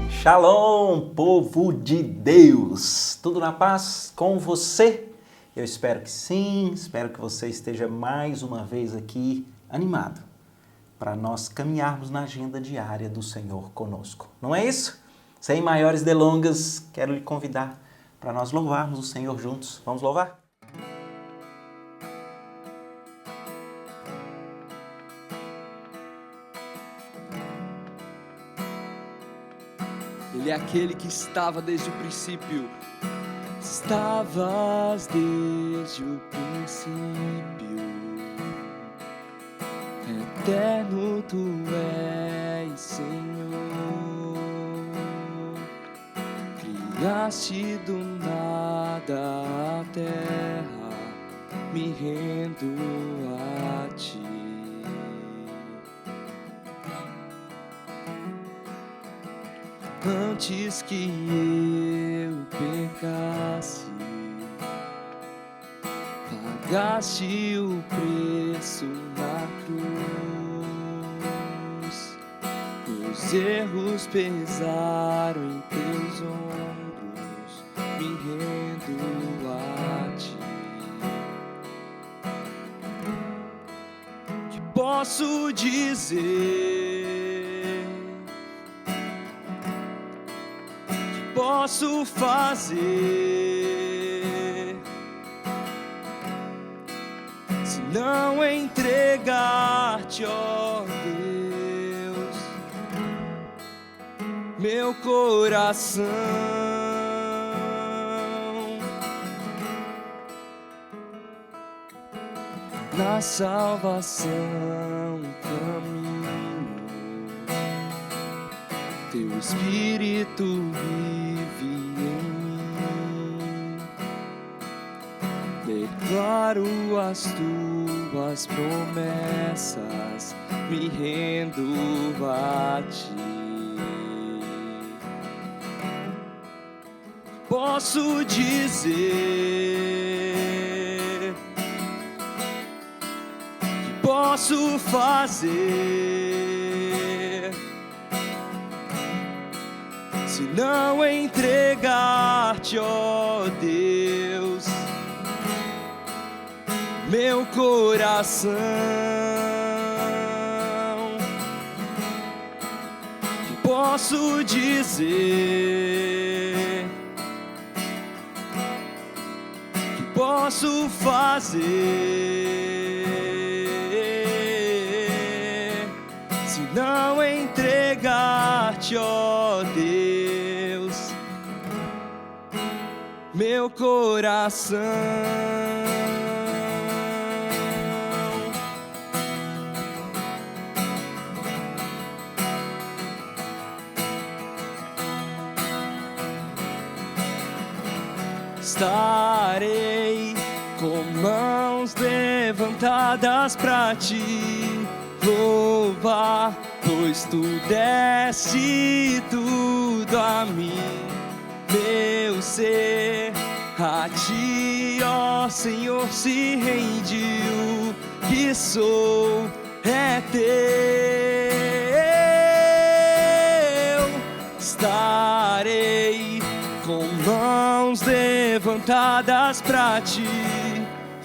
Shalom, povo de Deus! Tudo na paz com você? Eu espero que sim, espero que você esteja mais uma vez aqui animado para nós caminharmos na agenda diária do Senhor conosco. Não é isso? Sem maiores delongas, quero lhe convidar para nós louvarmos o Senhor juntos. Vamos louvar? Ele é aquele que estava desde o princípio. Estavas desde o princípio. Eterno tu és, Senhor. Criaste do nada a terra, me rendo a ti. Antes que eu pecasse, pagaste o preço na cruz. Meus erros pesaram em teus ombros, me rendo a ti. Que posso dizer? Posso fazer se não entregar-te, ó Deus, meu coração? Na salvação caminho, teu Espírito vive em mim. Declaro as tuas promessas, me rendo a ti. Posso dizer que posso fazer se não entregar-te, ó Deus, meu coração? Que posso dizer? Que posso fazer se não entregar-te, ó Deus, meu coração? Estarei com mãos levantadas pra te louvar, pois tu deste tudo a mim, meu ser. A ti, ó Senhor, se rendiu, que sou é teu. Estarei com mãos levantadas pra te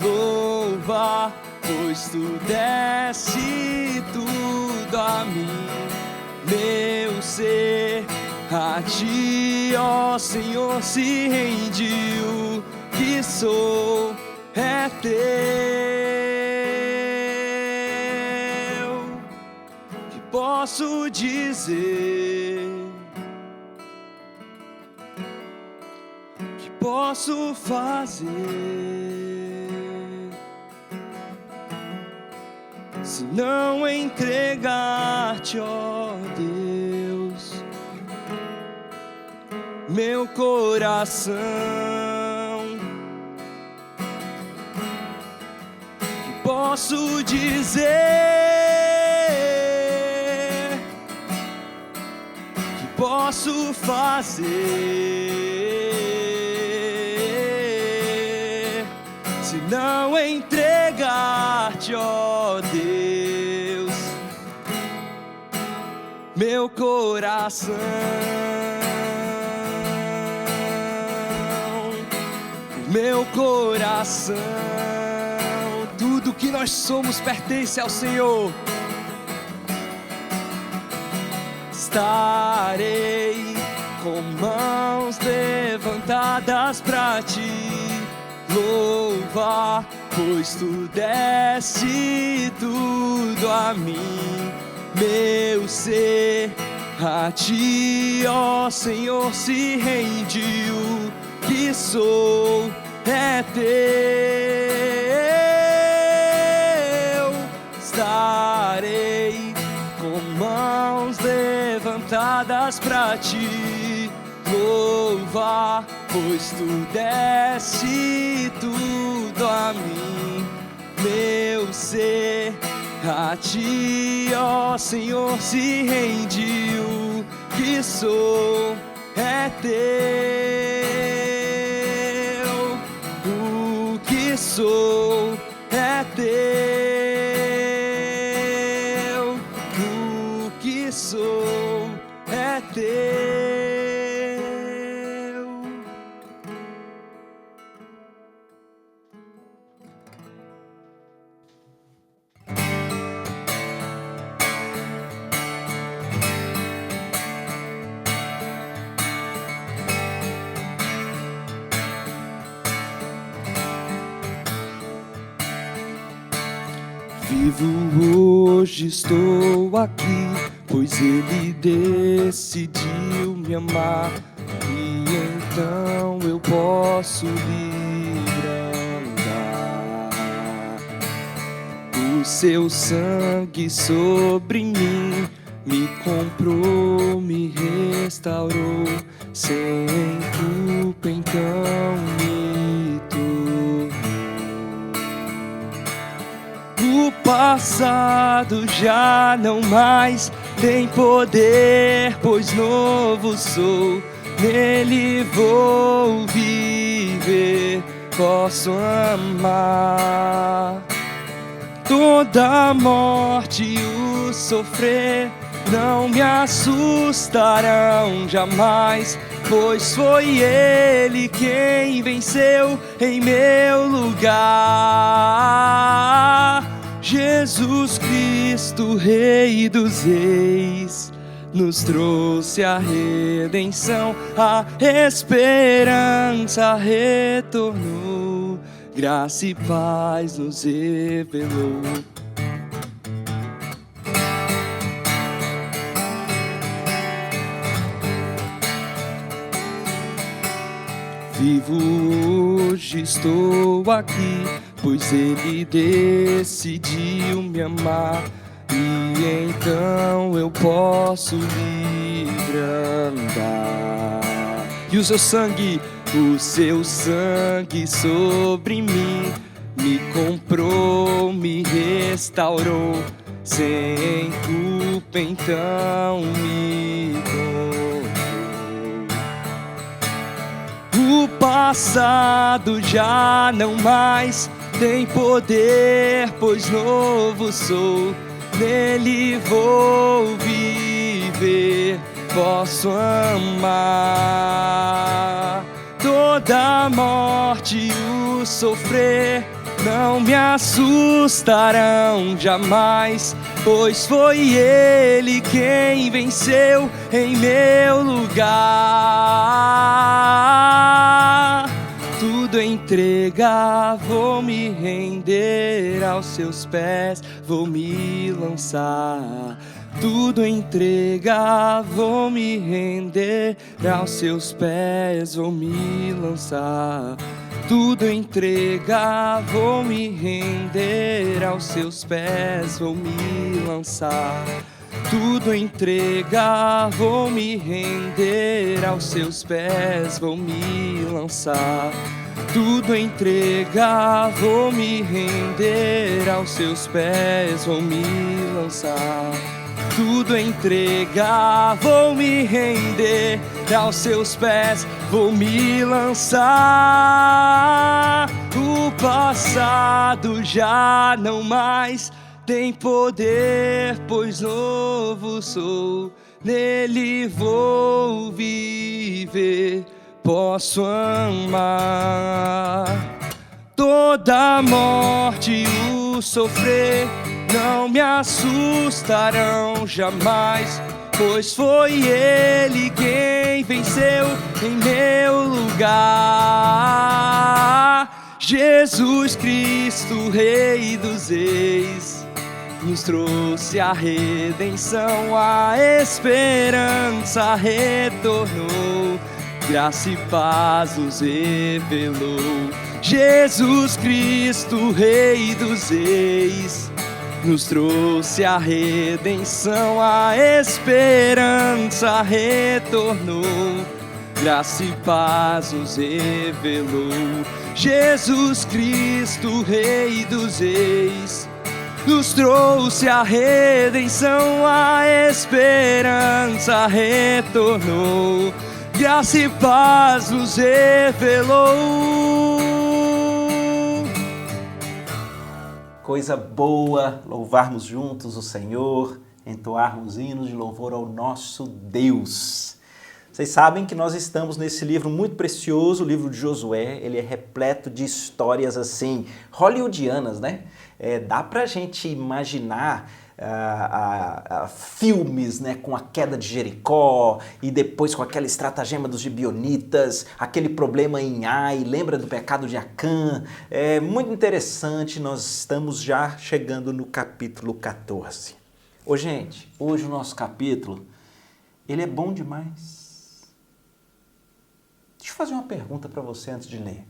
louvar, pois tu deste tudo a mim, meu ser. A ti, ó Senhor, se rendiu, que sou é teu. Que posso dizer? Que posso fazer se não entregar-te, ó Deus, meu coração? Que posso dizer? Que posso fazer se não entregar-te, ó Deus, meu coração. Meu coração, tudo que nós somos pertence ao Senhor. Estarei com mãos levantadas pra te louvar, pois tu deste tudo a mim. Meu ser a ti, ó Senhor, se rendiu. Que sou é teu. Estarei com mãos levantadas pra te louvar, pois tu deste tudo a mim. Meu ser a ti, ó Senhor, se rendiu. Que sou é teu. O que sou é teu. O que sou é teu. Vivo hoje, estou aqui, pois Ele decidiu me amar. E então eu posso livre andar. O seu sangue sobre mim me comprou, me restaurou. Sem culpa então me tornou. O passado já não mais tem poder, pois novo sou. Nele vou viver, posso amar. Toda a morte e o sofrer não me assustarão jamais, pois foi Ele quem venceu em meu lugar. Jesus Cristo, Rei dos Reis, nos trouxe a redenção, a esperança retornou, graça e paz nos revelou. Vivo hoje, estou aqui, pois Ele decidiu me amar. E então eu posso livre andar. E o seu sangue sobre mim me comprou, me restaurou. Sem culpa então me tornou. O passado já não mais tem poder, pois novo sou. Nele vou viver, posso amar. Toda a morte e o sofrer não me assustarão jamais, pois foi Ele quem venceu em meu lugar. Tudo entregar, vou me render aos seus pés, vou me lançar. Tudo entregar, vou me render aos seus pés, vou me lançar. Tudo entregar, vou me render aos seus pés, vou me lançar. Tudo entregar, vou me render aos seus pés, vou me lançar. Tudo entregar, vou me render aos seus pés, vou me lançar. Tudo entregar, vou me render aos seus pés, vou me lançar. O passado já não mais tem poder, pois novo sou. nele vou viver, posso amar. Toda morte e o sofrer não me assustarão jamais, pois foi Ele quem venceu em meu lugar. Jesus Cristo, Rei dos Reis, nos trouxe a redenção, a esperança retornou, graça e paz nos revelou. Jesus Cristo, Rei dos Reis, nos trouxe a redenção, a esperança retornou, graça e paz nos revelou. Jesus Cristo, Rei dos Reis, nos trouxe a redenção, a esperança retornou, graça e paz nos revelou. Coisa boa louvarmos juntos o Senhor, entoarmos hinos de louvor ao nosso Deus. Vocês sabem que nós estamos nesse livro muito precioso, o livro de Josué. Ele é repleto de histórias assim, hollywoodianas, né? Dá pra gente imaginar filmes, né, com a queda de Jericó e depois com aquela estratagema dos gibeonitas, aquele problema em Ai, lembra do pecado de Acã? É muito interessante, nós estamos já chegando no capítulo 14. Ô gente, hoje o nosso capítulo, ele é bom demais. Deixa eu fazer uma pergunta para você antes de ler.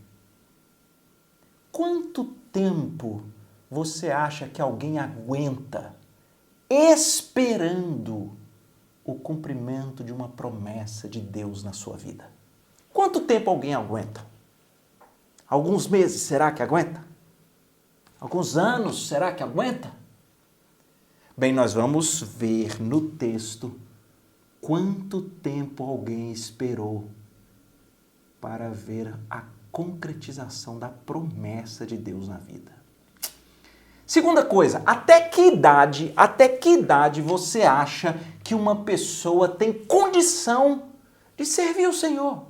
Quanto tempo você acha que alguém aguenta esperando o cumprimento de uma promessa de Deus na sua vida? Quanto tempo alguém aguenta? Alguns meses, será que aguenta? Alguns anos, será que aguenta? Bem, nós vamos ver no texto quanto tempo alguém esperou para ver a concretização da promessa de Deus na vida. Segunda coisa, até que idade você acha que uma pessoa tem condição de servir o Senhor?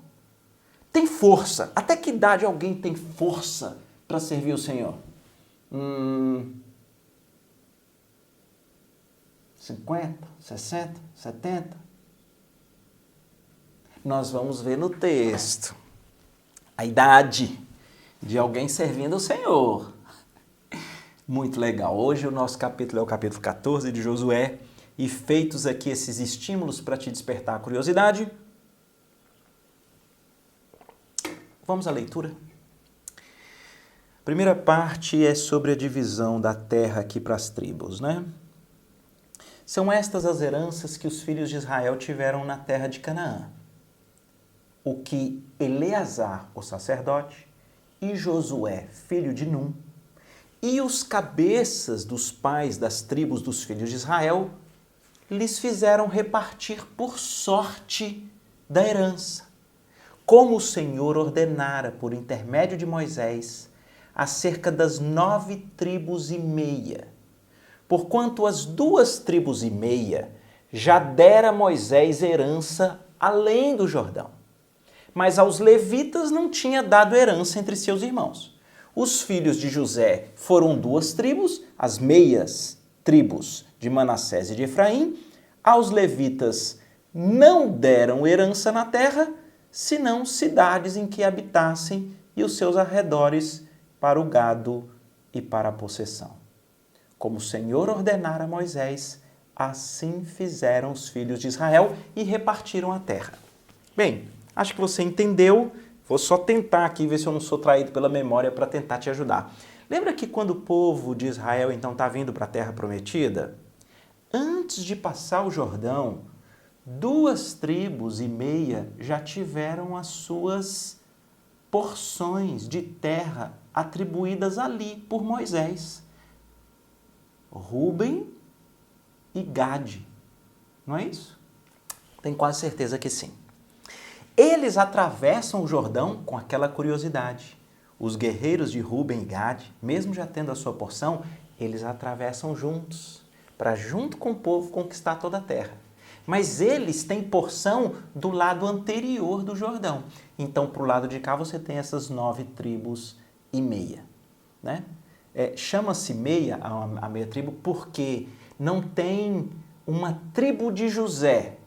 Tem força. Até que idade alguém tem força para servir o Senhor? 50, 60, 70? Nós vamos ver no texto a idade de alguém servindo o Senhor. Muito legal. Hoje o nosso capítulo é o capítulo 14 de Josué e feitos aqui esses estímulos para te despertar a curiosidade, vamos à leitura. A primeira parte é sobre a divisão da terra aqui para as tribos, né? São estas as heranças que os filhos de Israel tiveram na terra de Canaã. O que Eleazar, o sacerdote, e Josué, filho de Num, e os cabeças dos pais das tribos dos filhos de Israel lhes fizeram repartir por sorte da herança, como o Senhor ordenara por intermédio de Moisés, acerca das 9 tribos e meia. Porquanto as 2 tribos e meia já dera Moisés herança além do Jordão. Mas aos levitas não tinha dado herança entre seus irmãos. Os filhos de José foram 2 tribos, as meias tribos de Manassés e de Efraim. Aos levitas não deram herança na terra, senão cidades em que habitassem e os seus arredores para o gado e para a possessão. Como o Senhor ordenara a Moisés, assim fizeram os filhos de Israel e repartiram a terra. Bem, acho que você entendeu. Vou só tentar aqui ver se eu não sou traído pela memória para tentar te ajudar. Lembra que quando o povo de Israel então está vindo para a terra prometida? Antes de passar o Jordão, 2 tribos e meia já tiveram as suas porções de terra atribuídas ali por Moisés. Rúben e Gade. Não é isso? Tenho quase certeza que sim. Eles atravessam o Jordão com aquela curiosidade. Os guerreiros de Rúben e Gade, mesmo já tendo a sua porção, eles atravessam juntos, para junto com o povo conquistar toda a terra. Mas eles têm porção do lado anterior do Jordão. Então, para o lado de cá, você tem essas 9 tribos e meia. Né? Chama-se meia, a meia tribo, porque não tem uma tribo de José.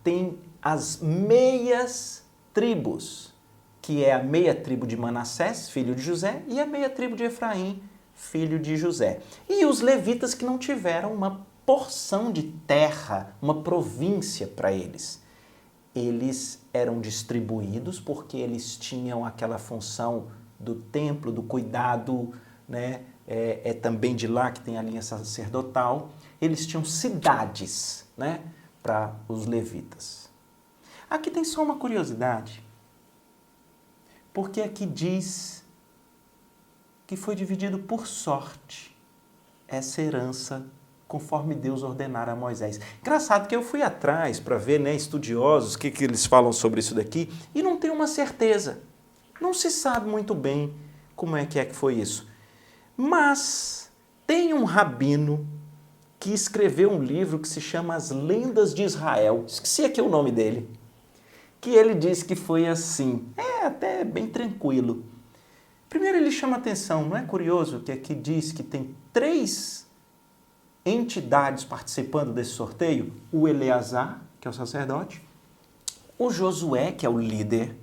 Tem as meias tribos, que é a meia tribo de Manassés, filho de José, e a meia tribo de Efraim, filho de José. E os levitas que não tiveram uma porção de terra, uma província para eles. Eles eram distribuídos porque eles tinham aquela função do templo, do cuidado, né? É também de lá que tem a linha sacerdotal. Eles tinham cidades, né? Para os levitas. Aqui tem só uma curiosidade, porque aqui diz que foi dividido por sorte essa herança conforme Deus ordenara a Moisés. Engraçado que eu fui atrás para ver, né, estudiosos, o que eles falam sobre isso daqui, e não tem uma certeza. Não se sabe muito bem como é que foi isso. Mas tem um rabino que escreveu um livro que se chama As Lendas de Israel. Esqueci aqui o nome dele. Que ele diz que foi assim. Até bem tranquilo. Primeiro ele chama atenção, não é curioso que aqui diz que tem 3 entidades participando desse sorteio? O Eleazar, que é o sacerdote, o Josué, que é o líder,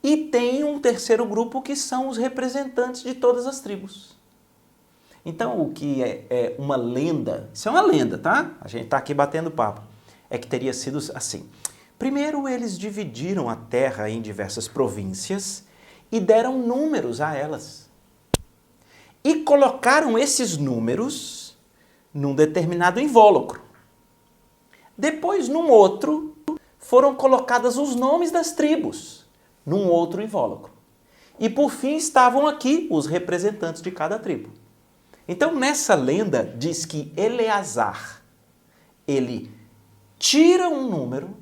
e tem um terceiro grupo que são os representantes de todas as tribos. Então, o que é uma lenda, isso é uma lenda, tá? A gente está aqui batendo papo, é que teria sido assim. Primeiro, eles dividiram a terra em diversas províncias e deram números a elas. E colocaram esses números num determinado invólucro. Depois, num outro, foram colocados os nomes das tribos, num outro invólucro. E, por fim, estavam aqui os representantes de cada tribo. Então, nessa lenda, diz que Eleazar, ele tira um número,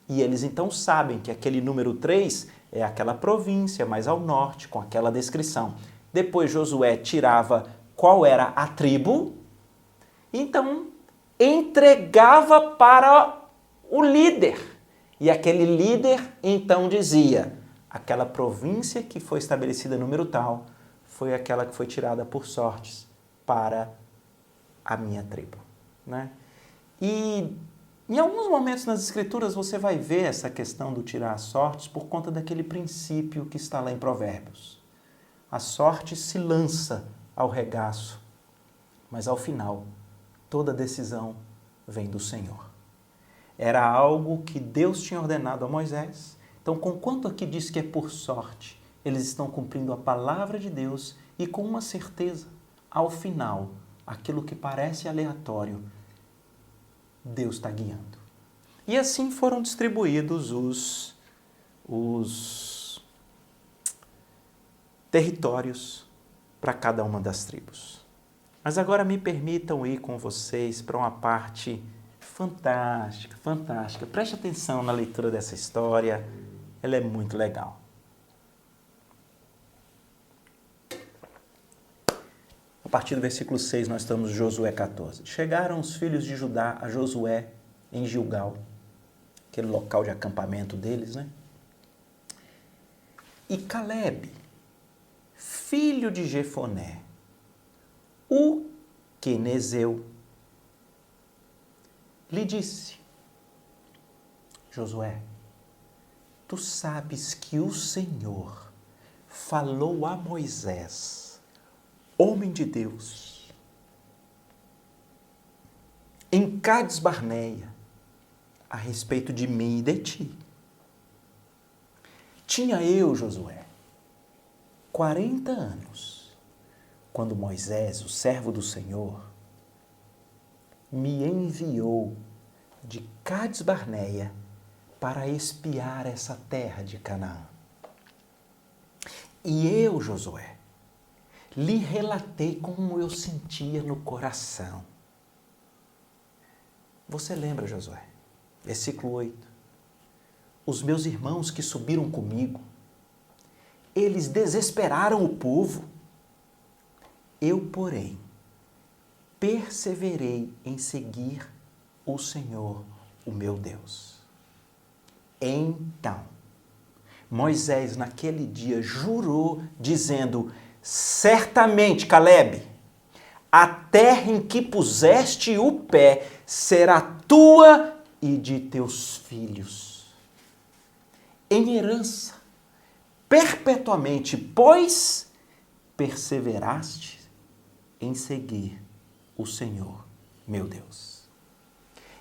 e eles então sabem que aquele número 3 é aquela província mais ao norte, com aquela descrição. Depois Josué tirava qual era a tribo, então entregava para o líder. E aquele líder então dizia, aquela província que foi estabelecida número tal, foi aquela que foi tirada por sortes para a minha tribo. Né? E em alguns momentos nas Escrituras você vai ver essa questão do tirar as sortes por conta daquele princípio que está lá em Provérbios. A sorte se lança ao regaço, mas ao final toda decisão vem do Senhor. Era algo que Deus tinha ordenado a Moisés. Então, conquanto aqui diz que é por sorte, eles estão cumprindo a palavra de Deus e com uma certeza, ao final, aquilo que parece aleatório, Deus está guiando. E assim foram distribuídos os territórios para cada uma das tribos. Mas agora me permitam ir com vocês para uma parte fantástica, fantástica. Preste atenção na leitura dessa história, ela é muito legal. A partir do versículo 6, nós estamos em Josué 14. Chegaram os filhos de Judá a Josué em Gilgal, aquele local de acampamento deles, né? E Calebe, filho de Jefoné, o quenezeu, lhe disse, Josué, tu sabes que o Senhor falou a Moisés, homem de Deus, em Cades Barneia, a respeito de mim e de ti. Tinha eu, Josué, 40 anos, quando Moisés, o servo do Senhor, me enviou de Cades Barneia para espiar essa terra de Canaã. E eu, Josué, lhe relatei como eu sentia no coração. Você lembra, Josué? Versículo 8. Os meus irmãos que subiram comigo, eles desesperaram o povo. Eu, porém, perseverei em seguir o Senhor, o meu Deus. Então, Moisés naquele dia jurou, dizendo: certamente, Calebe, a terra em que puseste o pé será tua e de teus filhos, em herança, perpetuamente, pois perseveraste em seguir o Senhor, meu Deus.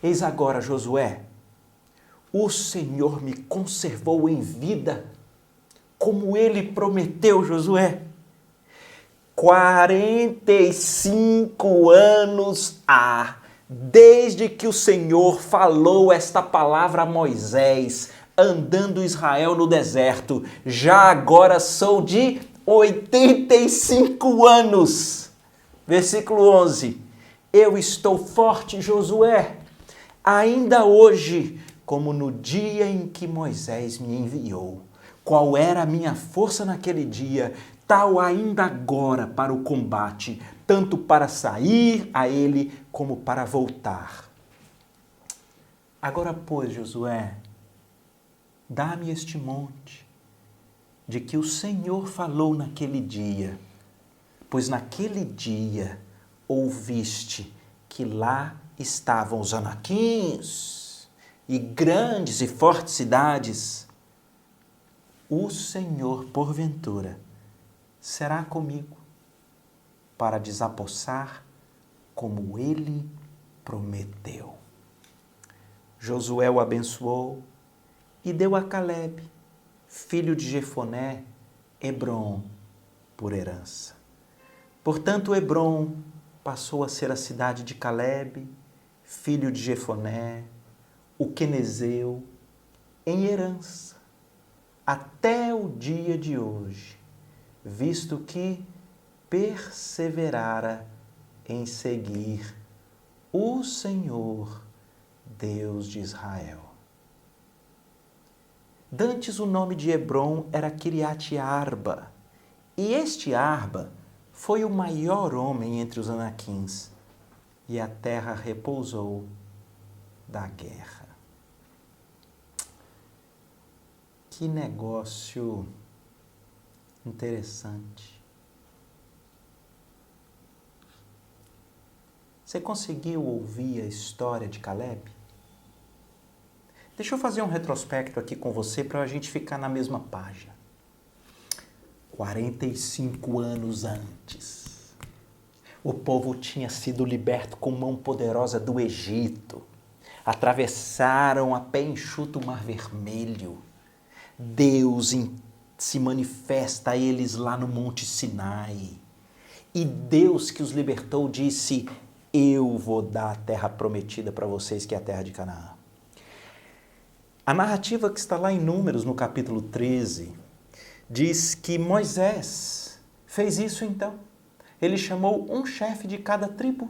Eis agora, Josué, o Senhor me conservou em vida, como Ele prometeu, Josué. 45 anos há, desde que o Senhor falou esta palavra a Moisés, andando Israel no deserto. Já agora sou de 85 anos. Versículo 11. Eu estou forte, Josué, ainda hoje, como no dia em que Moisés me enviou. Qual era a minha força naquele dia, tal ainda agora para o combate, tanto para sair a ele como para voltar. Agora, pois, Josué, dá-me este monte, de que o Senhor falou naquele dia, pois naquele dia ouviste que lá estavam os anaquins e grandes e fortes cidades. O Senhor, porventura, será comigo para desapossar como Ele prometeu. Josué o abençoou e deu a Calebe, filho de Jefoné, Hebrom por herança. Portanto, Hebrom passou a ser a cidade de Calebe, filho de Jefoné, o quenezeu, em herança, até o dia de hoje, visto que perseverara em seguir o Senhor, Deus de Israel. Dantes o nome de Hebrom era Kiriat Arba, e este Arba foi o maior homem entre os anaquins, e a terra repousou da guerra. Que negócio interessante. Você conseguiu ouvir a história de Calebe? Deixa eu fazer um retrospecto aqui com você para a gente ficar na mesma página. 45 anos antes, o povo tinha sido liberto com mão poderosa do Egito. Atravessaram a pé enxuto o Mar Vermelho. Deus se manifesta a eles lá no Monte Sinai. E Deus que os libertou disse: eu vou dar a terra prometida para vocês, que é a terra de Canaã. A narrativa que está lá em Números, no capítulo 13, diz que Moisés fez isso então. Ele chamou um chefe de cada tribo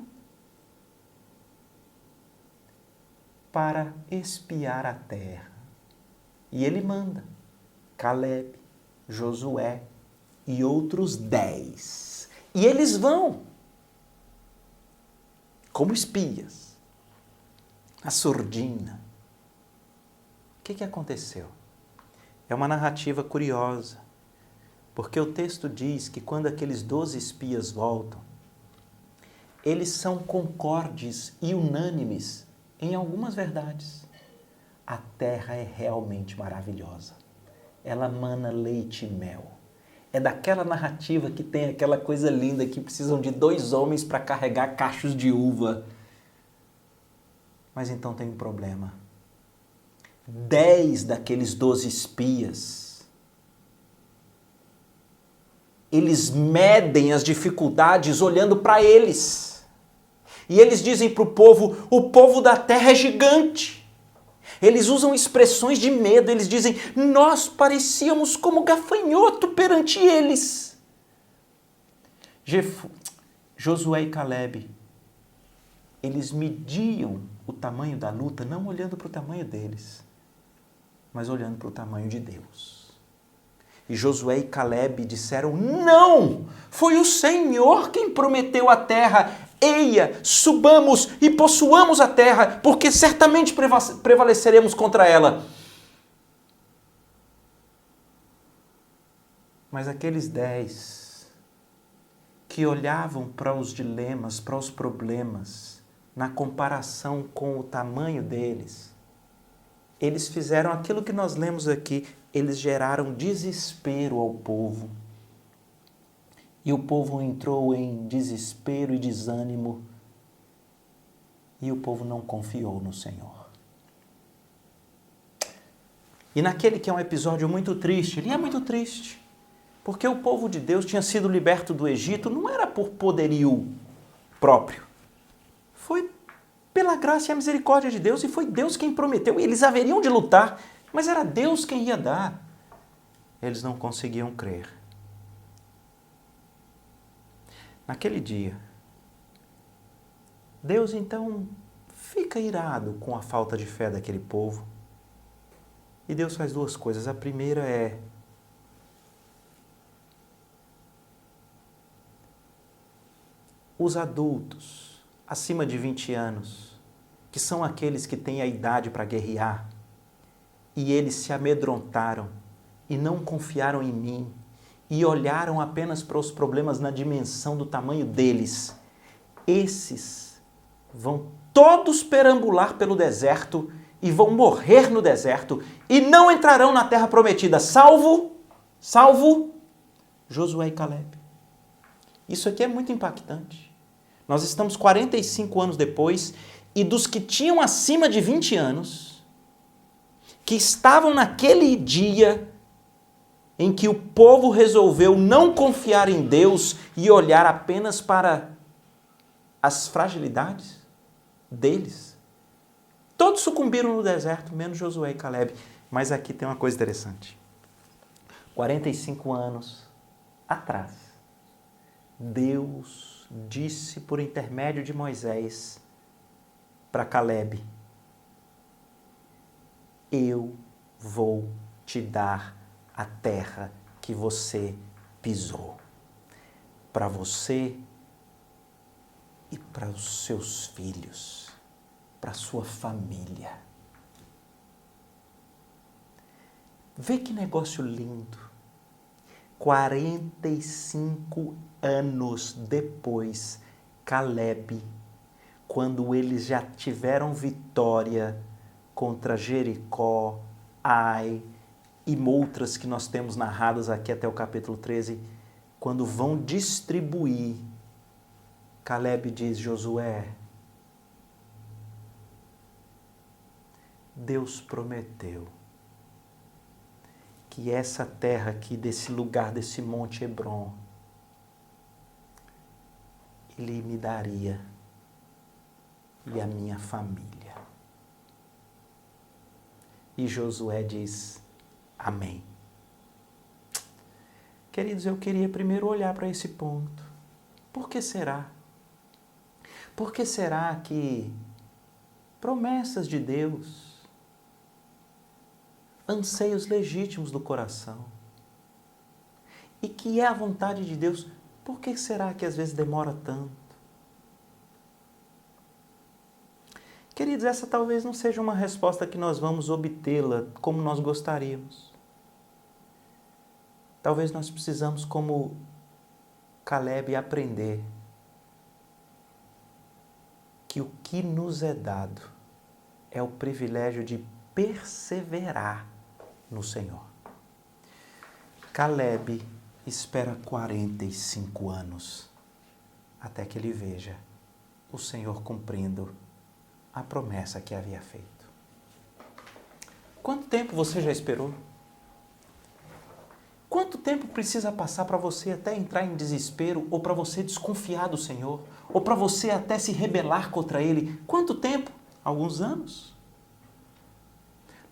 para espiar a terra. E ele manda Calebe, Josué e outros 10. E eles vão como espias, a surdina. O que aconteceu? É uma narrativa curiosa, porque o texto diz que quando aqueles 12 espias voltam, eles são concordes e unânimes em algumas verdades. A terra é realmente maravilhosa. Ela mana leite e mel. É daquela narrativa que tem aquela coisa linda que precisam de 2 homens para carregar cachos de uva. Mas então tem um problema. 10 daqueles 12 espias, eles medem as dificuldades olhando para eles. E eles dizem para o povo da terra é gigante. Eles usam expressões de medo, eles dizem, nós parecíamos como gafanhoto perante eles. Josué e Calebe, eles mediam o tamanho da luta, não olhando para o tamanho deles, mas olhando para o tamanho de Deus. E Josué e Calebe disseram, não, foi o Senhor quem prometeu a terra, Eia, subamos e possuamos a terra, porque certamente prevaleceremos contra ela. Mas aqueles 10 que olhavam para os dilemas, para os problemas, na comparação com o tamanho deles, eles fizeram aquilo que nós lemos aqui, eles geraram desespero ao povo. E o povo entrou em desespero e desânimo, e o povo não confiou no Senhor. E naquele que é um episódio muito triste, ele é muito triste, porque o povo de Deus tinha sido liberto do Egito, não era por poderio próprio, foi pela graça e a misericórdia de Deus, e foi Deus quem prometeu, e eles haveriam de lutar, mas era Deus quem ia dar. Eles não conseguiam crer. Naquele dia, Deus então fica irado com a falta de fé daquele povo. E Deus faz 2 coisas. A primeira é os adultos acima de 20 anos, que são aqueles que têm a idade para guerrear, e eles se amedrontaram e não confiaram em mim, e olharam apenas para os problemas na dimensão do tamanho deles. Esses vão todos perambular pelo deserto e vão morrer no deserto e não entrarão na terra prometida, salvo Josué e Calebe. Isso aqui é muito impactante. Nós estamos 45 anos depois e dos que tinham acima de 20 anos, que estavam naquele dia em que o povo resolveu não confiar em Deus e olhar apenas para as fragilidades deles. Todos sucumbiram no deserto, menos Josué e Calebe. Mas aqui tem uma coisa interessante. 45 anos atrás, Deus disse por intermédio de Moisés para Calebe: eu vou te dar a terra que você pisou, para você e para os seus filhos, para a sua família. Vê que negócio lindo. 45 anos depois, Calebe, quando eles já tiveram vitória contra Jericó, Ai e outras que nós temos narradas aqui até o capítulo 13, quando vão distribuir, Calebe diz: Josué, Deus prometeu que essa terra aqui, desse lugar, desse Monte Hebron, Ele me daria e a minha família. E Josué diz: amém. Queridos, eu queria primeiro olhar para esse ponto. Por que será? Por que será que promessas de Deus, anseios legítimos do coração, e que é a vontade de Deus, por que será que às vezes demora tanto? Queridos, essa talvez não seja uma resposta que nós vamos obtê-la como nós gostaríamos. Talvez nós precisamos, como Calebe, aprender que o que nos é dado é o privilégio de perseverar no Senhor. Calebe espera 45 anos até que ele veja o Senhor cumprindo a promessa que havia feito. Quanto tempo você já esperou? Quanto tempo precisa passar para você até entrar em desespero, ou para você desconfiar do Senhor, ou para você até se rebelar contra Ele? Quanto tempo? Alguns anos?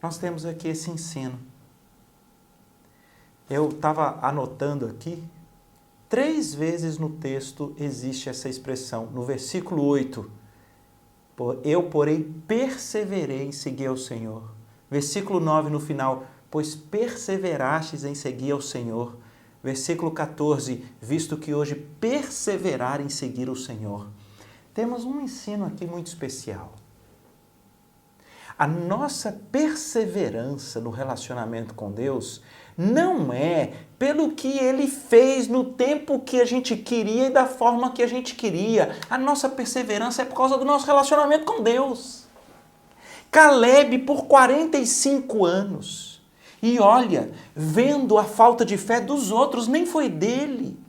Nós temos aqui esse ensino. Eu estava anotando aqui, 3 vezes no texto existe essa expressão. No versículo 8, eu, porém, perseverei em seguir ao Senhor. Versículo 9, no final, pois perseverastes em seguir ao Senhor. Versículo 14, visto que hoje perseverar em seguir o Senhor. temos um ensino aqui muito especial. A nossa perseverança no relacionamento com Deus não é pelo que Ele fez no tempo que a gente queria e da forma que a gente queria. A nossa perseverança é por causa do nosso relacionamento com Deus. Caleb, por 45 anos, e olha, vendo a falta de fé dos outros, nem foi dele.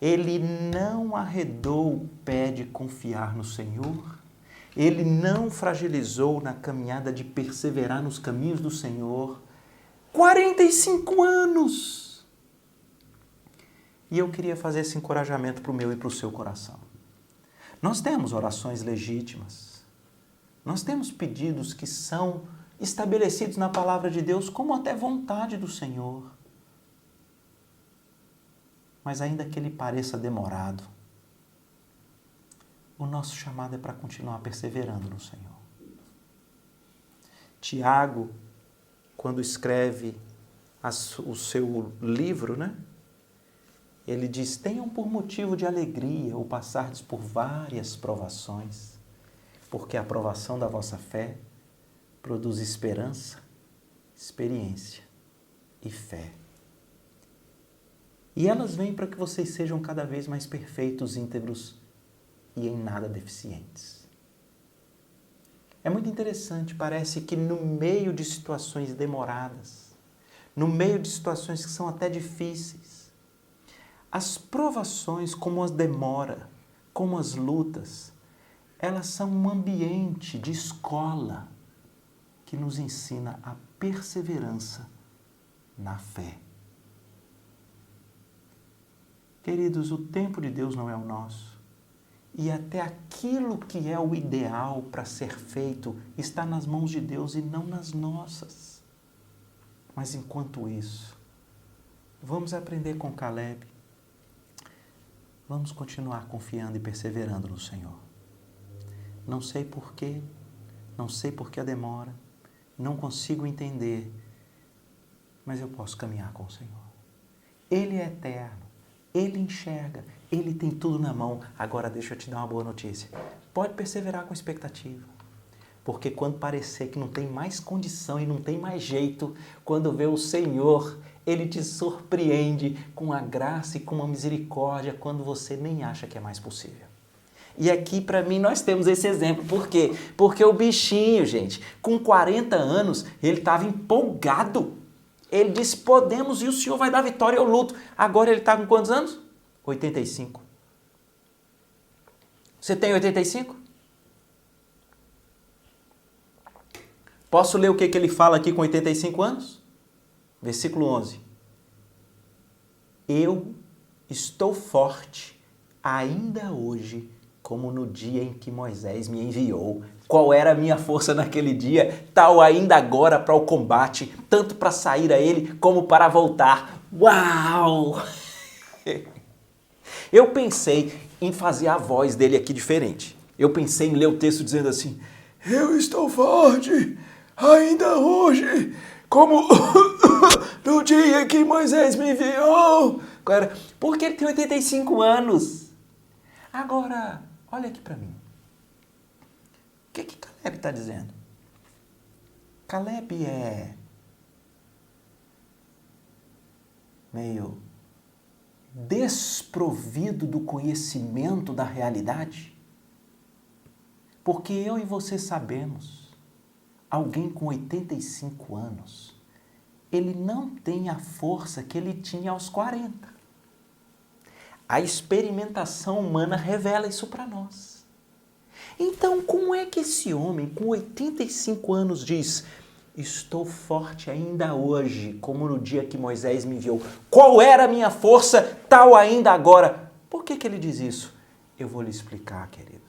Ele não arredou o pé de confiar no Senhor. Ele não fragilizou na caminhada de perseverar nos caminhos do Senhor. 45 anos! E eu queria fazer esse encorajamento para o meu e para o seu coração. Nós temos orações legítimas. Nós temos pedidos que são estabelecidos na palavra de Deus como até vontade do Senhor. Mas ainda que ele pareça demorado, o nosso chamado é para continuar perseverando no Senhor. Tiago, quando escreve o seu livro, ele diz: tenham por motivo de alegria o passardes por várias provações, porque a provação da vossa fé produz esperança, experiência e fé. E elas vêm para que vocês sejam cada vez mais perfeitos, íntegros e em nada deficientes. É muito interessante, parece que no meio de situações demoradas, no meio de situações que são até difíceis, as provações, como as demora, como as lutas, elas são um ambiente de escola que nos ensina a perseverança na fé. Queridos, o tempo de Deus não é o nosso. E até aquilo que é o ideal para ser feito está nas mãos de Deus e não nas nossas. Mas enquanto isso, vamos aprender com Caleb. Vamos continuar confiando e perseverando no Senhor. Não sei porquê, não sei por que a demora, não consigo entender, mas eu posso caminhar com o Senhor. Ele é eterno. Ele enxerga, Ele tem tudo na mão. Agora deixa eu te dar uma boa notícia. Pode perseverar com expectativa. Porque quando parecer que não tem mais condição e não tem mais jeito, quando vê o Senhor, Ele te surpreende com a graça e com a misericórdia quando você nem acha que é mais possível. E aqui, para mim, nós temos esse exemplo. Por quê? Porque o bichinho, gente, com 40 anos, ele estava empolgado. Ele disse: podemos e o Senhor vai dar vitória, eu luto. Agora ele está com quantos anos? 85. Você tem 85? Posso ler o que ele fala aqui com 85 anos? Versículo 11. Eu estou forte ainda hoje, como no dia em que Moisés me enviou. Qual era a minha força naquele dia, tal ainda agora para o combate, tanto para sair a ele como para voltar. Uau! Eu pensei em fazer a voz dele aqui diferente. Eu pensei em ler o texto dizendo assim: eu estou forte ainda hoje, como no dia em que Moisés me enviou. Porque ele tem 85 anos. Agora, olha aqui para mim. O que Caleb está dizendo? Caleb é meio desprovido do conhecimento da realidade? Porque eu e você sabemos, alguém com 85 anos, ele não tem a força que ele tinha aos 40. A experimentação humana revela isso para nós. Então, como é que esse homem com 85 anos diz: estou forte ainda hoje, como no dia que Moisés me enviou? Qual era a minha força, tal ainda agora? Por que ele diz isso? Eu vou lhe explicar, queridos.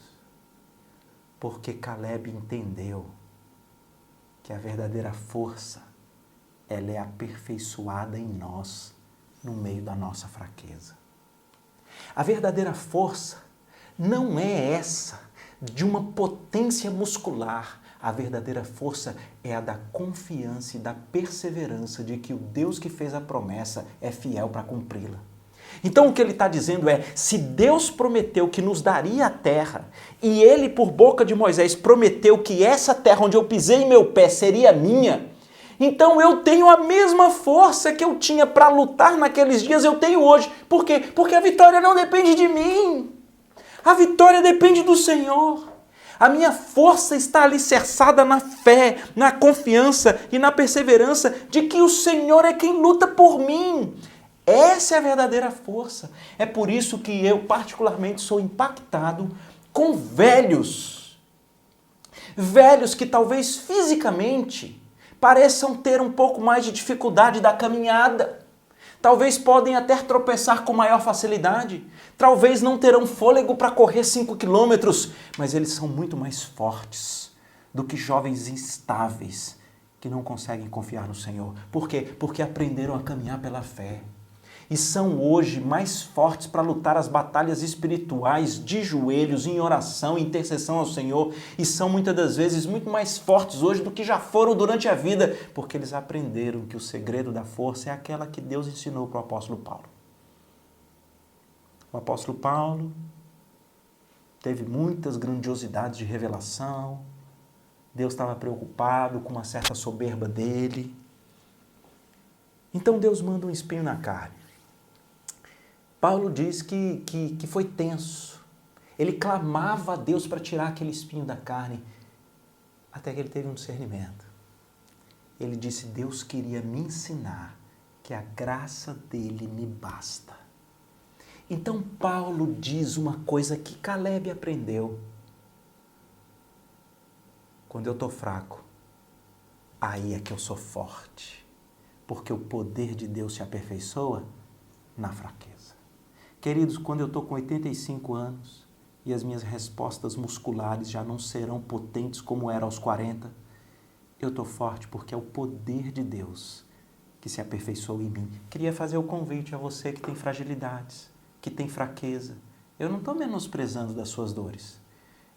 Porque Caleb entendeu que a verdadeira força, ela é aperfeiçoada em nós, no meio da nossa fraqueza. A verdadeira força não é essa de uma potência muscular. A verdadeira força é a da confiança e da perseverança de que o Deus que fez a promessa é fiel para cumpri-la. Então o que ele está dizendo é, se Deus prometeu que nos daria a terra, e ele por boca de Moisés prometeu que essa terra onde eu pisei meu pé seria minha, então eu tenho a mesma força que eu tinha para lutar naqueles dias, eu tenho hoje. Por quê? Porque a vitória não depende de mim. A vitória depende do Senhor. A minha força está alicerçada na fé, na confiança e na perseverança de que o Senhor é quem luta por mim. Essa é a verdadeira força. É por isso que eu particularmente sou impactado com velhos. Velhos que talvez fisicamente pareçam ter um pouco mais de dificuldade da caminhada. Talvez podem até tropeçar com maior facilidade. Talvez não terão fôlego para correr 5 quilômetros, mas eles são muito mais fortes do que jovens instáveis que não conseguem confiar no Senhor. Por quê? Porque aprenderam a caminhar pela fé. E são hoje mais fortes para lutar as batalhas espirituais de joelhos, em oração, em intercessão ao Senhor. E são muitas das vezes muito mais fortes hoje do que já foram durante a vida, porque eles aprenderam que o segredo da força é aquela que Deus ensinou para o apóstolo Paulo. O apóstolo Paulo teve muitas grandiosidades de revelação. Deus estava preocupado com uma certa soberba dele. Então Deus manda um espinho na carne. Paulo diz que foi tenso. Ele clamava a Deus para tirar aquele espinho da carne, até que ele teve um discernimento. Ele disse, Deus queria me ensinar que a graça dele me basta. Então Paulo diz uma coisa que Caleb aprendeu. Quando eu estou fraco, aí é que eu sou forte, porque o poder de Deus se aperfeiçoa na fraqueza. Queridos, quando eu estou com 85 anos e as minhas respostas musculares já não serão potentes como eram aos 40, eu estou forte porque é o poder de Deus que se aperfeiçoou em mim. Queria fazer o convite a você que tem fragilidades, que tem fraqueza. Eu não estou menosprezando das suas dores.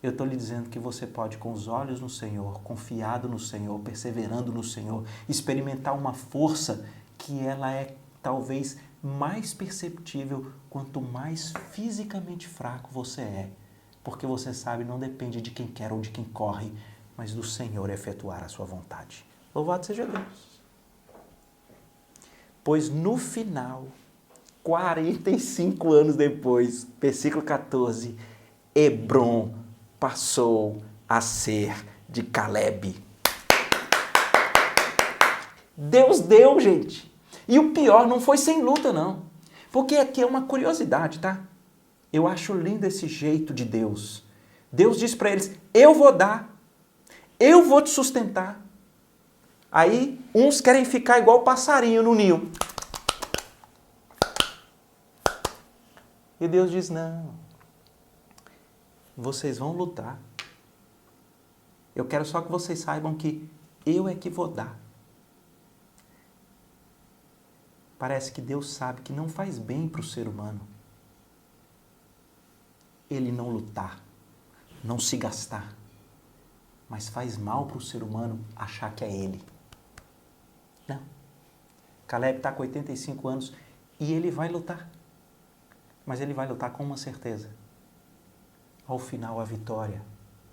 Eu estou lhe dizendo que você pode, com os olhos no Senhor, confiado no Senhor, perseverando no Senhor, experimentar uma força que ela é talvez mais perceptível quanto mais fisicamente fraco você é. Porque você sabe, não depende de quem quer ou de quem corre, mas do Senhor efetuar a sua vontade. Louvado seja Deus. Pois no final, 45 anos depois, versículo 14, Hebrom passou a ser de Caleb. Deus deu, gente. E o pior não foi sem luta, não. Porque aqui é uma curiosidade, tá? Eu acho lindo esse jeito de Deus. Deus diz para eles, eu vou dar, eu vou te sustentar. Aí, uns querem ficar igual passarinho no ninho. E Deus diz, não, vocês vão lutar. Eu quero só que vocês saibam que eu é que vou dar. Parece que Deus sabe que não faz bem para o ser humano ele não lutar, não se gastar, mas faz mal para o ser humano achar que é ele. Não. Caleb está com 85 anos e ele vai lutar, mas ele vai lutar com uma certeza. Ao final, a vitória,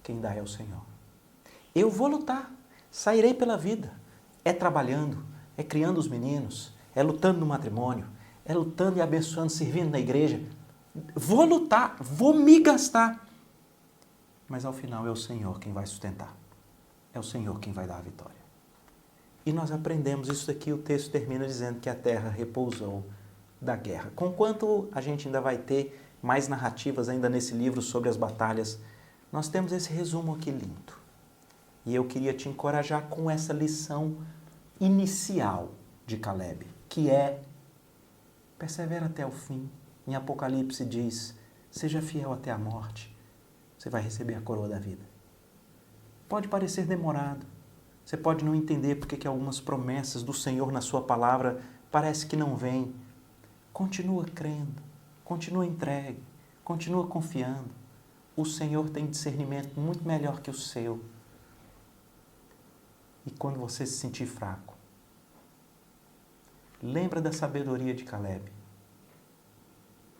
quem dá é o Senhor. Eu vou lutar, sairei pela vida, é trabalhando, é criando os meninos, é lutando no matrimônio, é lutando e abençoando, servindo na igreja. Vou lutar, vou me gastar. Mas ao final é o Senhor quem vai sustentar. É o Senhor quem vai dar a vitória. E nós aprendemos isso daqui, o texto termina dizendo que a terra repousou da guerra. Conquanto a gente ainda vai ter mais narrativas ainda nesse livro sobre as batalhas, nós temos esse resumo aqui lindo. E eu queria te encorajar com essa lição inicial de Caleb, que é, persevera até o fim. Em Apocalipse diz, seja fiel até a morte, você vai receber a coroa da vida. Pode parecer demorado, você pode não entender porque que algumas promessas do Senhor na sua palavra parece que não vêm. Continua crendo, continua entregue, continua confiando. O Senhor tem discernimento muito melhor que o seu. E quando você se sentir fraco, lembra da sabedoria de Caleb.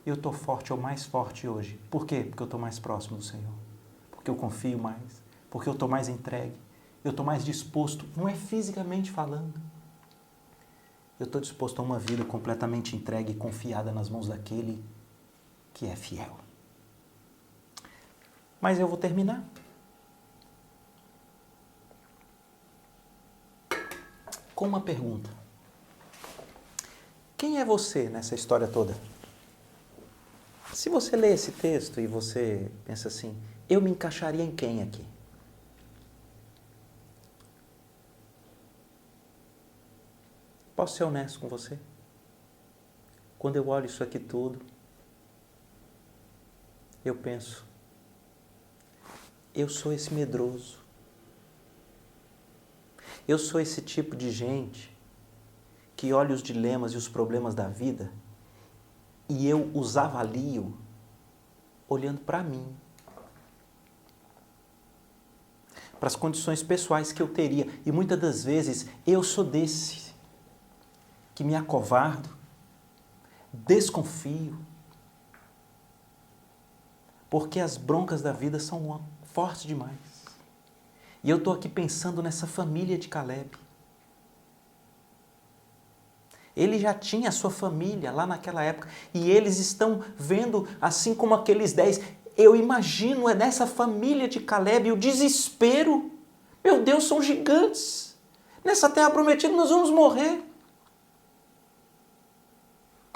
eu estou forte ou mais forte hoje. Por quê? Porque eu estou mais próximo do Senhor. Porque eu confio mais. Porque eu estou mais entregue. Eu estou mais disposto, não é fisicamente falando. Eu estou disposto a uma vida completamente entregue e confiada nas mãos daquele que é fiel. Mas eu vou terminar. Com uma pergunta. Quem é você nessa história toda? Se você lê esse texto e você pensa assim, eu me encaixaria em quem aqui? Posso ser honesto com você? Quando eu olho isso aqui tudo, eu penso, eu sou esse medroso. Eu sou esse tipo de gente que olha os dilemas e os problemas da vida e eu os avalio olhando para mim. Para as condições pessoais que eu teria. E muitas das vezes eu sou desse que me acovardo, desconfio, porque as broncas da vida são fortes demais. E eu estou aqui pensando nessa família de Caleb. Ele já tinha a sua família lá naquela época e eles estão vendo assim como aqueles 10. Eu imagino nessa família de Caleb o desespero. Meu Deus, são gigantes. Nessa terra prometida nós vamos morrer.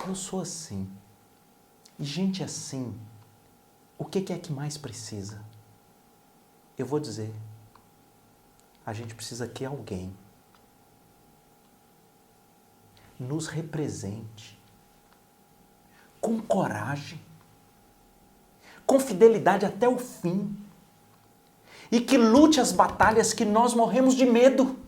Eu sou assim. E gente assim, o que é que mais precisa? Eu vou dizer, a gente precisa que alguém nos represente com coragem, com fidelidade até o fim e que lute as batalhas que nós morremos de medo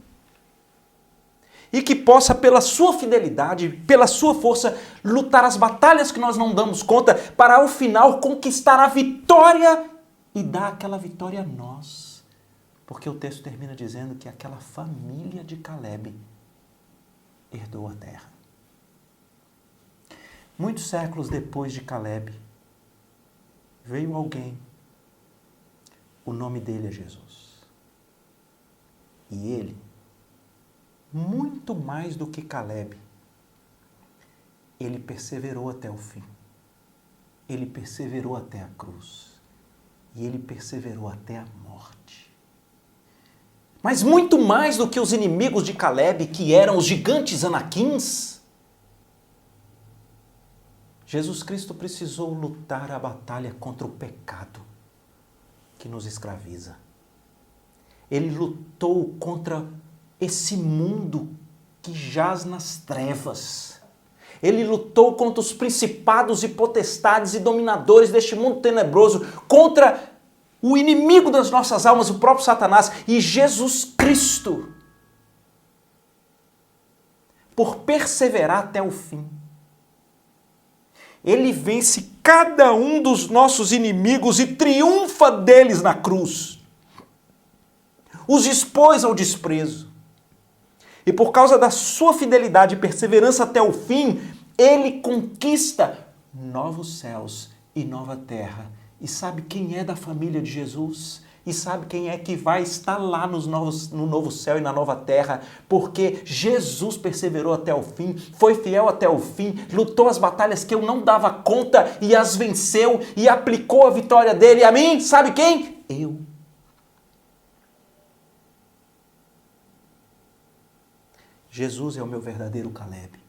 e que possa, pela sua fidelidade, pela sua força, lutar as batalhas que nós não damos conta para, ao final, conquistar a vitória e dar aquela vitória a nós. Porque o texto termina dizendo que aquela família de Caleb herdou a terra. Muitos séculos depois de Caleb, veio alguém, o nome dele é Jesus. E ele, muito mais do que Caleb, ele perseverou até o fim. Ele perseverou até a cruz. E ele perseverou até a morte. Mas muito mais do que os inimigos de Caleb, que eram os gigantes anaquins, Jesus Cristo precisou lutar a batalha contra o pecado que nos escraviza. Ele lutou contra esse mundo que jaz nas trevas. Ele lutou contra os principados e potestades e dominadores deste mundo tenebroso, contra o inimigo das nossas almas, o próprio Satanás. E Jesus Cristo, por perseverar até o fim, ele vence cada um dos nossos inimigos e triunfa deles na cruz. Os expôs ao desprezo. E por causa da sua fidelidade e perseverança até o fim, ele conquista novos céus e nova terra. E sabe quem é da família de Jesus? E sabe quem é que vai estar lá no novo céu e na nova terra? Porque Jesus perseverou até o fim, foi fiel até o fim, lutou as batalhas que eu não dava conta e as venceu e aplicou a vitória dele a mim. Sabe quem? Eu. Jesus é o meu verdadeiro Caleb.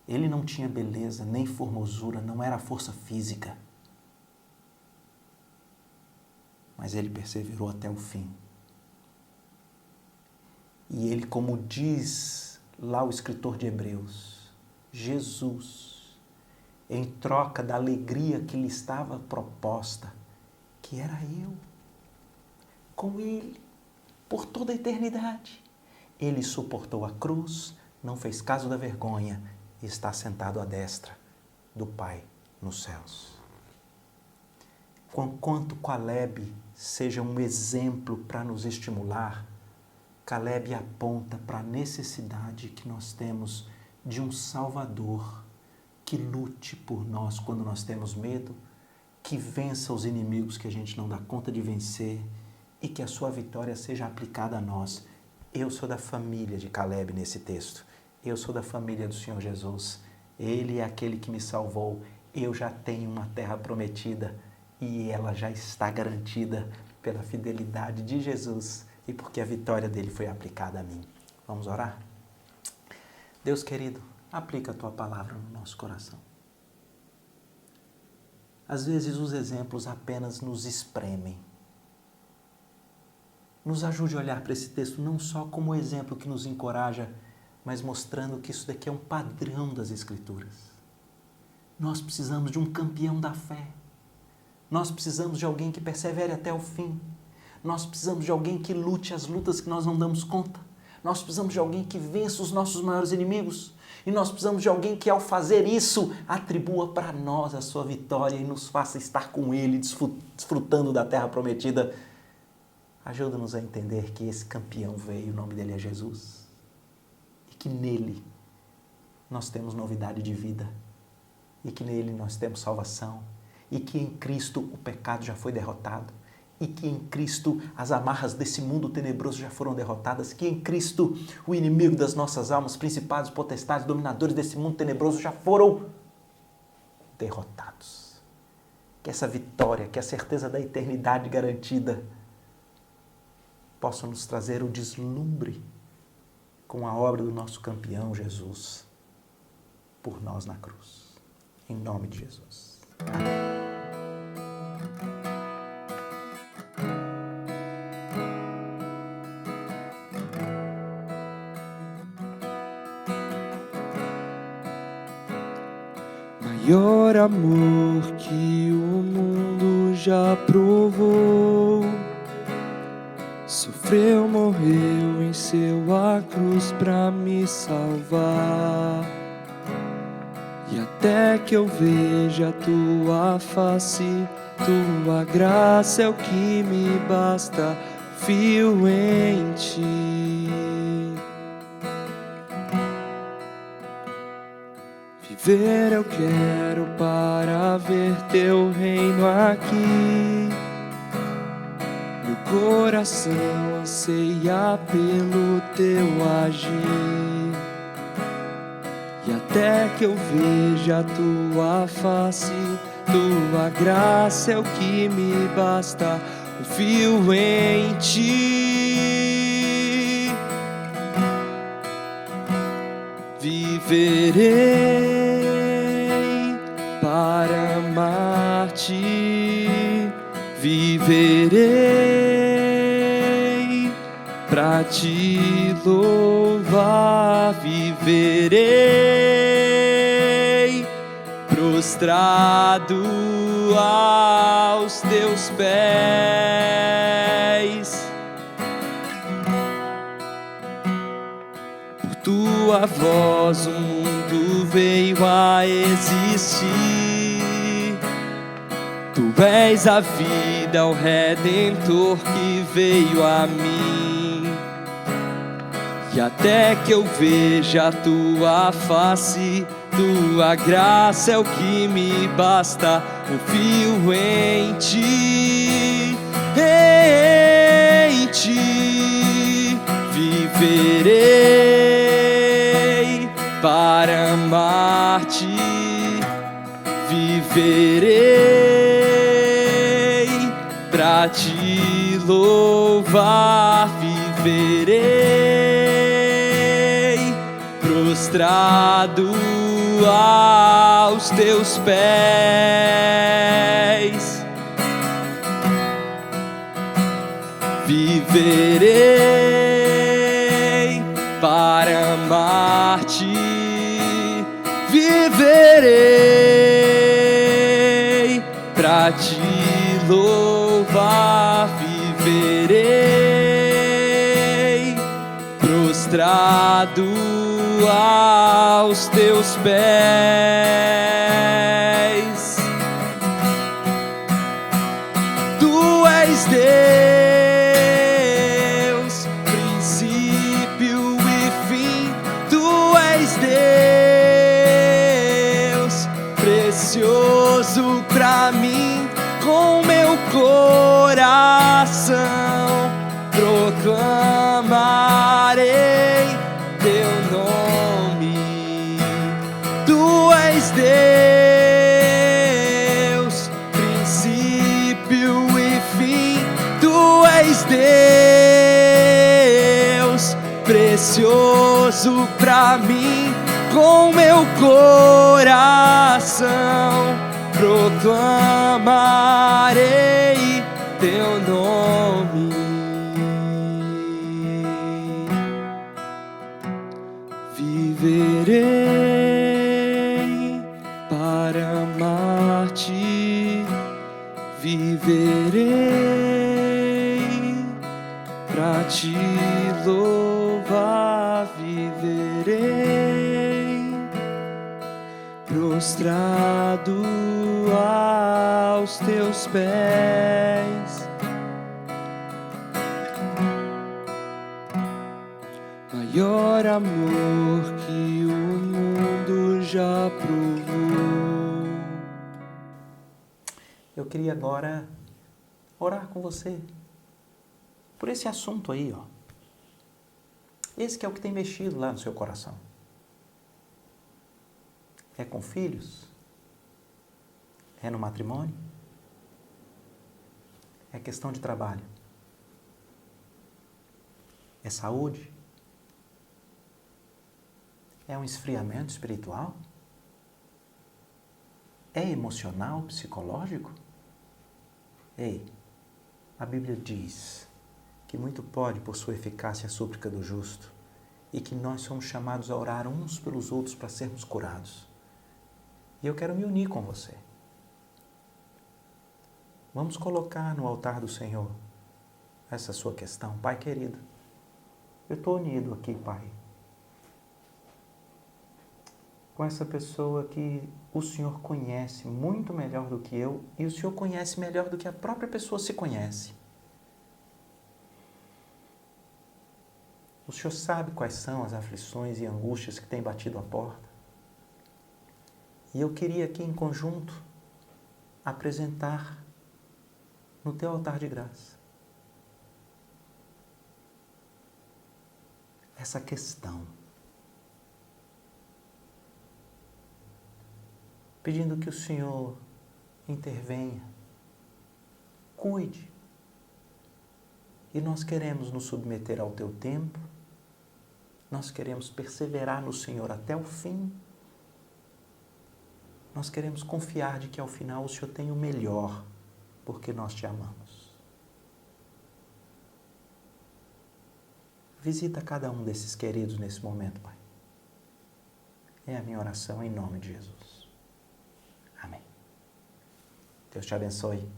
Ele não tinha beleza, nem formosura, não era força física. Mas ele perseverou até o fim. E ele, como diz lá o escritor de Hebreus, Jesus, em troca da alegria que lhe estava proposta, que era eu, com ele, por toda a eternidade, ele suportou a cruz, não fez caso da vergonha e está sentado à destra do Pai nos céus. Conquanto Caleb seja um exemplo para nos estimular, Caleb aponta para a necessidade que nós temos de um Salvador, que lute por nós quando nós temos medo, que vença os inimigos que a gente não dá conta de vencer e que a sua vitória seja aplicada a nós. Eu sou da família de Caleb nesse texto. Eu sou da família do Senhor Jesus. Ele é aquele que me salvou. Eu já tenho uma terra prometida e ela já está garantida pela fidelidade de Jesus e porque a vitória dele foi aplicada a mim. Vamos orar? Deus querido, aplica a tua palavra no nosso coração. Às vezes os exemplos apenas nos espremem. Nos ajude a olhar para esse texto não só como exemplo que nos encoraja, mas mostrando que isso daqui é um padrão das Escrituras. Nós precisamos de um campeão da fé. Nós precisamos de alguém que persevere até o fim. Nós precisamos de alguém que lute as lutas que nós não damos conta. Nós precisamos de alguém que vença os nossos maiores inimigos. E nós precisamos de alguém que, ao fazer isso, atribua para nós a sua vitória e nos faça estar com Ele, desfrutando da terra prometida. Ajuda-nos a entender que esse campeão veio, o nome dele é Jesus. E que nele nós temos novidade de vida. E que nele nós temos salvação. E que em Cristo o pecado já foi derrotado. E que em Cristo as amarras desse mundo tenebroso já foram derrotadas, que em Cristo o inimigo das nossas almas, principados, potestades, dominadores desse mundo tenebroso já foram derrotados. Que essa vitória, que a certeza da eternidade garantida possam nos trazer o deslumbre com a obra do nosso campeão Jesus por nós na cruz. Em nome de Jesus. Amém. Maior amor que o mundo já provou, sofreu, morreu, venceu a cruz pra me salvar. E até que eu veja a tua face, tua graça é o que me basta, fio em ti. Viver eu quero para ver teu reino aqui. Meu coração anseia pelo teu agir. E até que eu veja a tua face, tua graça é o que me basta, confio em ti. Viverei para amar-te, viverei para te louvar, viverei prostrado aos teus pés. Por tua voz o mundo veio a existir. Tu és a vida, o Redentor que veio a mim. E até que eu veja a tua face, tua graça é o que me basta, confio em ti, em ti. Viverei para amar-te, viverei pra te louvar, viverei prostrado aos teus pés. Viverei para amar-te, viverei pra te louvar, viverei prostrado aos teus pés. Tu és Deus, princípio e fim. Tu és Deus, pra mim com meu coração. Proclamarei teu nome. Tu és Deus, princípio e fim. Tu és Deus, precioso pra mim com meu coração. Proclamarei teu nome. Viverei para amar-te, viverei para te louvar, viverei prostrado aos teus pés. Maior amor que o mundo já provou. Eu queria agora orar com você por esse assunto aí, ó. Esse que é o que tem mexido lá no seu coração. É com filhos? É no matrimônio? É questão de trabalho? É saúde? É um esfriamento espiritual? É emocional, psicológico? Ei, a Bíblia diz que muito pode por sua eficácia a súplica do justo e que nós somos chamados a orar uns pelos outros para sermos curados. E eu quero me unir com você. Vamos colocar no altar do Senhor essa sua questão. Pai querido, eu estou unido aqui, Pai, com essa pessoa que o Senhor conhece muito melhor do que eu e o Senhor conhece melhor do que a própria pessoa se conhece. O Senhor sabe quais são as aflições e angústias que têm batido a porta. E eu queria aqui em conjunto apresentar no teu altar de graça essa questão, pedindo que o Senhor intervenha, cuide. E nós queremos nos submeter ao teu tempo, nós queremos perseverar no Senhor até o fim, nós queremos confiar de que ao final o Senhor tem o melhor, porque nós te amamos. Visita cada um desses queridos nesse momento, Pai. É a minha oração em nome de Jesus. Amém. Deus te abençoe.